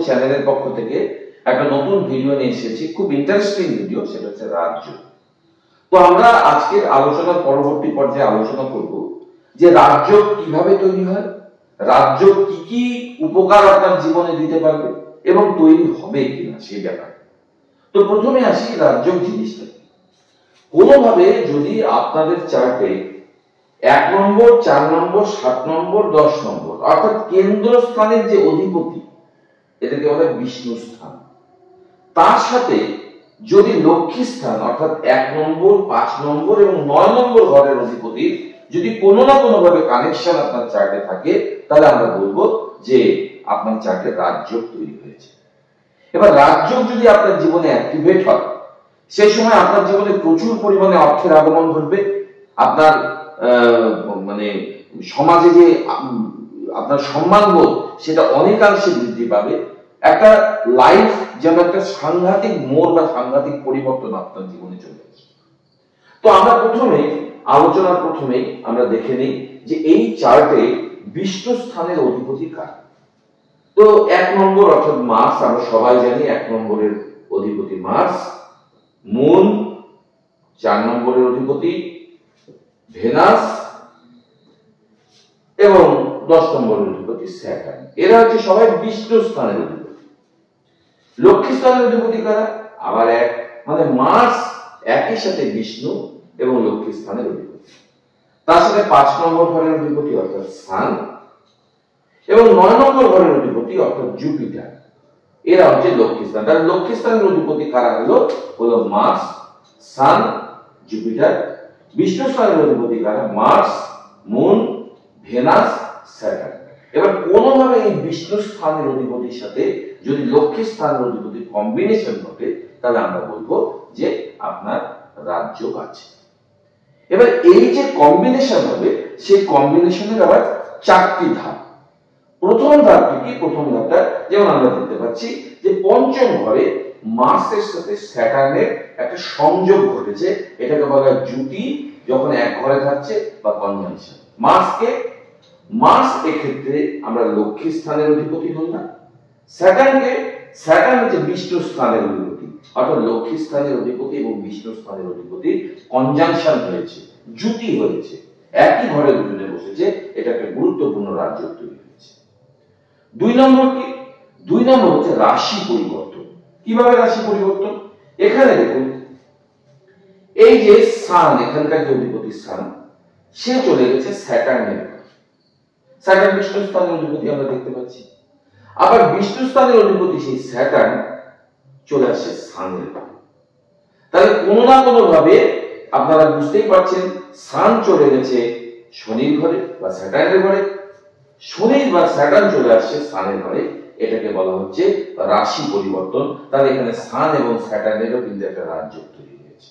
চ্যানেলের পক্ষ থেকে একটা নতুন ভিডিও নিয়ে এসেছি, খুব ইন্টারেস্টিং ভিডিও, সেটা হচ্ছে রাজ্য। তো আমরা আজকের আলোচনার পরবর্তী পর্যায়ে আলোচনা করব যে রাজ্য কিভাবে তৈরি হয়, রাজ্য কি কি উপকার আপনার জীবনে দিতে পারবে এবং তৈরি হবে কিনা সেই ব্যাপারে। তো প্রথমে আসি রাজ্য জিনিসটা। কোনোভাবে যদি আপনাদের চার্টে 1 নম্বর, 4 নম্বর, 7 নম্বর, 10 নম্বর অর্থাৎ কেন্দ্রস্থানের যে অধিপতি, এটাকে বলে বিষ্ণু স্থান, তার সাথে যদি লক্ষ্মী স্থান অর্থাৎ 1 নম্বর, 5 নম্বর এবং 9 নম্বর ঘরের অধিপতি যদি কোনো না কোনো ভাবে কানেকশন আপনার চার্টে থাকে, তাহলে আমরা বলবো যে আপনার চার্টে রাজ্য তৈরি হয়েছে। এবার রাজ্য যদি আপনার জীবনে অ্যাক্টিভেট হয়, সেই সময় আপনার জীবনে প্রচুর পরিমাণে অর্থের আগমন ঘটবে। আপনার মানে সমাজে যে আপনার সম্মানবোধ সেটা অনেকাংশে বৃদ্ধি পাবে। একটা লাইফ যেন একটা সাংঘাতিক মোড় বা সাংঘাতিক পরিবর্তন আপনার জীবনে চলে আসে। তো আমরা আলোচনার প্রথমেই আমরা দেখে নিই যে এই চার্টে বিষ্ণু স্থানের অধিপতি কার। তো 1 নম্বর অর্থাৎ মার্স, আমরা সবাই জানি 1 নম্বরের অধিপতি মার্স। মুন 4 নম্বরের অধিপতি ভেনাস এবং 10 নম্বরের অধিপতি স্যাটার্ন। এরা হচ্ছে সবাই বিষ্ণু স্থানের অধিপতি। লক্ষ্মী স্থানের অধিপতি কারা? আবার এক, মানে মার্স একই সাথে বিষ্ণু এবং লক্ষ্মী স্থানের অধিপতি। তার সাথে 5 নম্বর ঘরের অধিপতি অর্থাৎ সান এবং 9 নম্বর ঘরের অধিপতি অর্থাৎ জুপিটার। এরা হচ্ছে লক্ষ্মী স্থান। তাহলে লক্ষ্মী স্থানের অধিপতি কারা হলো মার্স, সান, জুপিটার। বিষ্ণু স্থানের অধিপতি কারা? Mars, Moon, Venus, Saturn. এবার কোনোভাবে এই বিষ্ণু স্থানের অধিপতির সাথে যদি লক্ষ্মী স্থানের অধিপতির কম্বিনেশন ঘটে, তাহলে আমরা বলবো যে আপনার রাজ্য আছে। এবার এই যে কম্বিনেশন হবে, সেই কম্বিনেশনের আবার 4টি ধাপ। প্রথম ধাপটি কি? প্রথম ধাপটা যেমন আমরা দেখতে পাচ্ছি যে পঞ্চম ঘরে মার্সের সাথে স্যাটার্নের একটা সংযোগ ঘটেছে, এটাকে বলা হয় জুটি, যখন এক ঘরে থাকছে বা কনজাংশন। মার্স এক্ষেত্রে আমরা লক্ষ্মী স্থানের অধিপতি হলাম। স্যাটার্ন হচ্ছে বিষ্ণু স্থানের অধিপতি, অর্থাৎ লক্ষ্মী স্থানের অধিপতি এবং বিষ্ণু স্থানের অধিপতি কনজাংশন হয়েছে, জুটি হয়েছে, একই ঘরে দুজনে বসেছে। এটা একটা গুরুত্বপূর্ণ রাজ্য তৈরি হয়েছে। 2 নম্বর কি? 2 নম্বর হচ্ছে রাশি পরিবর্তন। কিভাবে রাশি পরিবর্তন? এখানে দেখুন, এই যে সান, এখানকার যে অধিপতি সান, সে চলে গেছে স্যাটার্নের। স্যাটার্ন বিষ্ণু স্থানের অধিপতি আমরা দেখতে পাচ্ছি। আবার বিষ্ণু স্থানের অধিপতি সেই স্যাটার্ন চলে আসছে সানের। তাহলে কোনো না কোনো ভাবে আপনারা বুঝতেই পারছেন, সান চলে গেছে শনির ঘরে বা স্যাটার্নের ঘরে, শনি বা স্যাটার্ন চলে আসছে সানের ঘরে। এটাকে বলা হচ্ছে রাশি পরিবর্তন। তাহলে এখানে সান এবং স্যাটার্নেরও কিন্তু একটা রাজ্য তৈরি হয়েছে।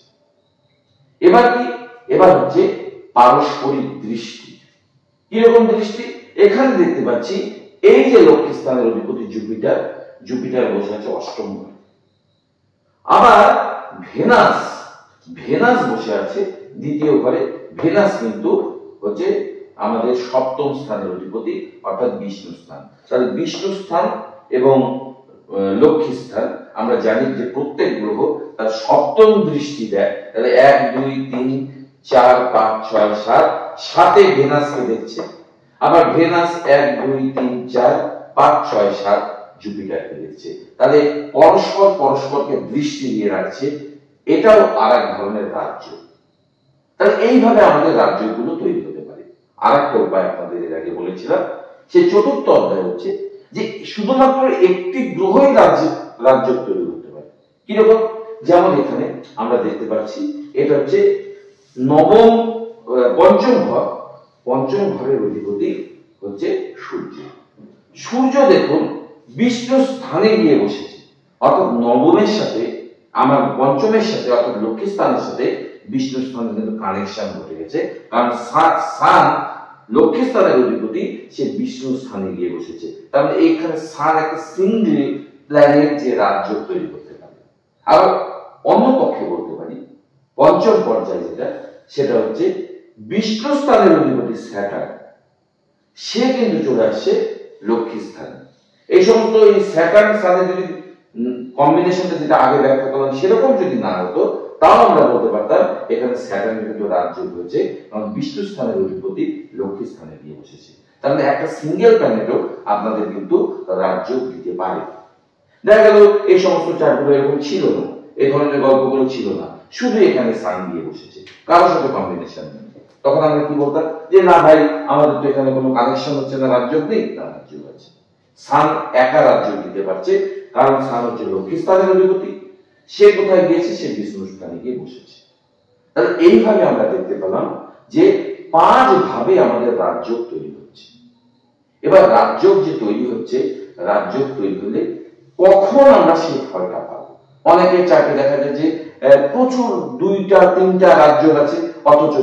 এবার কি? এবার হচ্ছে পারস্পরিক দৃষ্টি। কিরকম দৃষ্টি? এখানে দেখতে পাচ্ছি এই যে লক্ষ্মী স্থানের অধিপতি জুপিটার বসে আছে 8ম ঘরে। আবার ভেনাস বসে আছে 2য় ঘরে। ভেনাস কিন্তু হচ্ছে আমাদের 7ম স্থানের অধিপতি অর্থাৎ বিষ্ণু স্থান। তাহলে বিষ্ণু স্থান এবং লক্ষ্মী স্থান আমরা জানি যে প্রত্যেক গ্রহ তার 7ম দৃষ্টি দেয়। তাহলে 1, 2, 3, 4, 5, 6, 7, 7-এ ভেনাসকে দেখছে। আবার ভেনাস 1, 2, 3, 4, 5, 6, 7 জুপিটারকে দেখছে। তাহলে পরস্পরকে দৃষ্টি দিয়ে রাখছে। এটাও আরেক ধরনের রাজ্য। তাহলে এইভাবে আমাদের রাজ্যগুলো তৈরি হতে পারে। আরেকটা উপায় আপনাদের এর আগে বলেছিলাম, সেই 4র্থ অধ্যায় হচ্ছে যে শুধুমাত্র একটি গ্রহই রাজ্য তৈরি করতে পারে। কিরকম? যেমন এখানে আমরা দেখতে পাচ্ছি, এটা হচ্ছে পঞ্চম ঘরের অধিপতি হচ্ছে সূর্য। দেখুন বিষ্ণু স্থানে গিয়ে বসেছে, অর্থাৎ নবমের সাথে আমার পঞ্চমের সাথে অর্থাৎ লক্ষ্মী স্থানের সাথে বিষ্ণু স্থানের কিন্তু কানেকশন ঘটে গেছে। কারণ সান লক্ষ্মী স্থানের অধিপতি, সে বিষ্ণু স্থানে গিয়ে বসেছে। তার মানে এইখানে সান একটা সিঙ্গল প্ল্যানেট যে রাজ্য তৈরি করতে পারে। আর অন্য পক্ষে বলতে পারি, পঞ্চম পর্যায়ে সেটা হচ্ছে বিষ্ণু স্থানের অধিপতি স্যাটার্ন, সে কিন্তু চলে আসছে লক্ষ্মী স্থানে। এই সমস্ত এই স্যাটার্ন সানের যদি কম্বিনেশনটা যেটা আগে ব্যাখ্যা করলাম সেরকম যদি না হতো, তাও আমরা বলতে পারতাম এখানে স্যাটার্ন কিন্তু রাজযোগ হয়েছে, কারণ বিষ্ণু স্থানের অধিপতি লক্ষ্মী স্থানে গিয়ে বসেছে। তার মানে একটা সিঙ্গেল প্ল্যানেটও আপনাদের কিন্তু রাজযোগ দিতে পারে। দেখা গেল এই সমস্ত চার্টগুলো এরকম ছিল না, এই ধরনের গল্পগুলো ছিল না, শুধু এখানে সান দিয়ে বসেছে, কারোর সাথে কম্বিনেশন নেই। তখন আমরা কি বলতাম যে না ভাই আমাদের তো এখানে কোনো কানেকশন হচ্ছে না, রাজযোগ নেই। না, রাজযোগ আছে। সান একা রাজযোগ দিতে পারছে, কারণ সান হচ্ছে লক্ষ্মী স্থানের অধিপতি, সে কোথায় গিয়েছে, সে বিষ্ণু স্থানে গিয়ে বসেছে। তাহলে এইভাবে আমরা দেখতে পেলাম যে 5 ভাবে আমাদের রাজযোগ তৈরি হচ্ছে। এবার রাজযোগ যে তৈরি হচ্ছে, রাজযোগ তৈরি হলে কখন আমরা সেই ফলটা পাবো? অনেকের চার্টে দেখা যায় যে প্রচুর 2টা 3টা রাজযোগ আছে, অথচ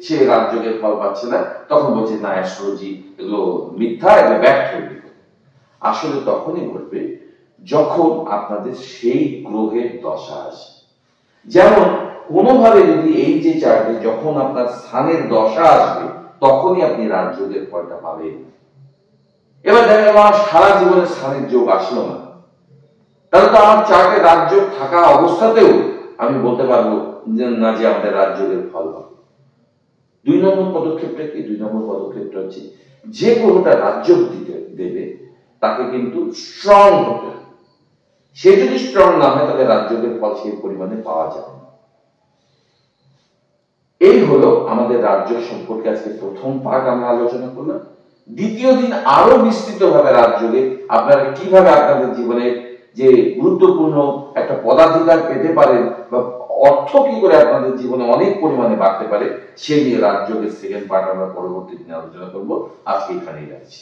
সে রাজযোগের ফল পাচ্ছে না। তখন বলছে না, অ্যাস্ট্রোলজি এগুলো মিথ্যা, এগুলো ব্যর্থ। আসলে তখনই ঘটবে যখন আপনাদের সেই গ্রহের দশা আসে। যেমন কোনোভাবে যদি এই যে চার্টে যখন আপনার স্থানের দশা আসবে, তখনই আপনি রাজযোগের ফলটা পাবেন। এবার দেখা গেল আমার সারা জীবনে স্থানের যোগ আসলো না, তাহলে তো আমার চার্টে রাজযোগ থাকা অবস্থাতেও আমি বলতে পারবো না যে আমাদের রাজযোগের ফল হবে। 2 নম্বর পদক্ষেপটা কি? 2 নম্বর পদক্ষেপটা হচ্ছে যে কোনোটা রাজযোগ দিতে দেবে তাকে কিন্তু স্ট্রং হতে হবে। সে যদি স্ট্রং না হয় তাহলে রাজযোগের ফল সেই পরিমাণে পাওয়া যাবে না। এই হলো আমাদের রাজযোগ সম্পর্কে আজকে প্রথম পার্ট আমরা আলোচনা করলাম। দ্বিতীয় দিন আরো বিস্তৃতভাবে রাজযোগে আপনারা কিভাবে আপনাদের জীবনে যে গুরুত্বপূর্ণ একটা পদাধিকার পেতে পারেন বা অর্থ কি করে আপনাদের জীবনে অনেক পরিমাণে বাড়তে পারে, সেই নিয়ে রাজযোগের সেকেন্ড পার্ট আমরা পরবর্তী দিনে আলোচনা করব। আজকে এখানেই রাখছি।